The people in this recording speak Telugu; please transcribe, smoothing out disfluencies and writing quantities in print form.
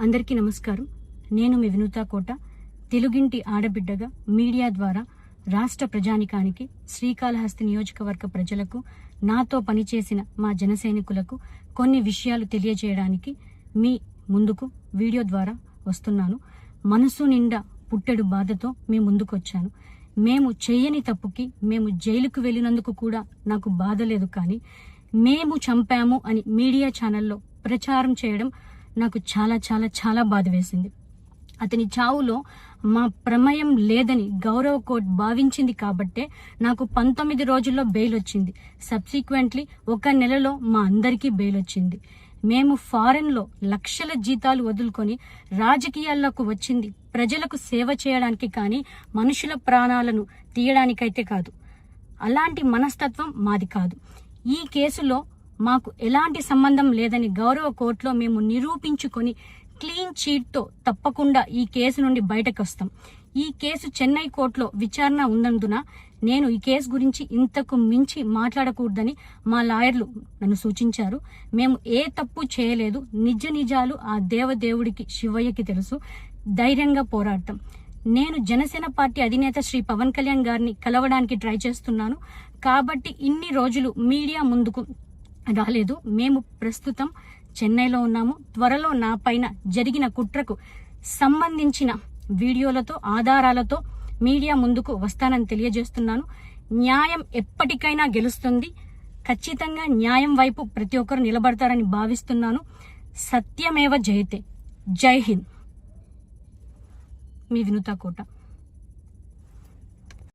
అందరికీ నమస్కారం. నేను మీ వినూత కోట. తెలుగింటి ఆడబిడ్డగా మీడియా ద్వారా రాష్ట్ర ప్రజానికానికి, శ్రీకాళహస్తి నియోజకవర్గ ప్రజలకు, నాతో పనిచేసిన మా జనసైనికులకు కొన్ని విషయాలు తెలియజేయడానికి మీ ముందుకు వీడియో ద్వారా వస్తున్నాను. మనసు నిండా పుట్టెడు బాధతో మీ ముందుకు వచ్చాను. మేము చేయని తప్పుకి మేము జైలుకు వెళ్ళినందుకు కూడా నాకు బాధ లేదు, కానీ మేము చంపాము అని మీడియా ఛానల్లో ప్రచారం చేయడం నాకు చాలా చాలా చాలా బాధ వేసింది. అతని చావులో మా ప్రమేయం లేదని గౌరవ కోర్టు భావించింది కాబట్టే నాకు 19 రోజుల్లో బెయిల్ వచ్చింది. సబ్సిక్వెంట్లీ 1 నెలలో మా అందరికీ బెయిల్ వచ్చింది. మేము ఫారెన్లో లక్షల జీతాలు వదులుకొని రాజకీయాల్లోకి వచ్చింది ప్రజలకు సేవ చేయడానికి, కానీ మనుషుల ప్రాణాలను తీయడానికైతే కాదు. అలాంటి మనస్తత్వం మాది కాదు. ఈ కేసులో మాకు ఎలాంటి సంబంధం లేదని గౌరవ కోర్టులో మేము నిరూపించుకొని క్లీన్ చీట్తో తప్పకుండా ఈ కేసు నుండి బయటకు వస్తాం. ఈ కేసు చెన్నై కోర్టులో విచారణ ఉన్నందున నేను ఈ కేసు గురించి ఇంతకు మించి మాట్లాడకూడదని మా లాయర్లు నన్ను సూచించారు. మేము ఏ తప్పు చేయలేదు. నిజ నిజాలు ఆ దేవదేవుడికి, శివయ్యకి తెలుసు. ధైర్యంగా పోరాడతాం. నేను జనసేన పార్టీ అధినేత శ్రీ పవన్ కళ్యాణ్ గారిని కలవడానికి ట్రై చేస్తున్నాను కాబట్టి ఇన్ని రోజులు మీడియా ముందుకు రాలేదు. మేము ప్రస్తుతం చెన్నైలో ఉన్నాము. త్వరలో నా పైన జరిగిన కుట్రకు సంబంధించిన వీడియోలతో, ఆధారాలతో మీడియా ముందుకు వస్తానని తెలియజేస్తున్నాను. న్యాయం ఎప్పటికైనా గెలుస్తుంది. ఖచ్చితంగా న్యాయం వైపు ప్రతి ఒక్కరు నిలబడతారని భావిస్తున్నాను. సత్యమేవ జయతే. జై హింద్. మీ వినూత కోట.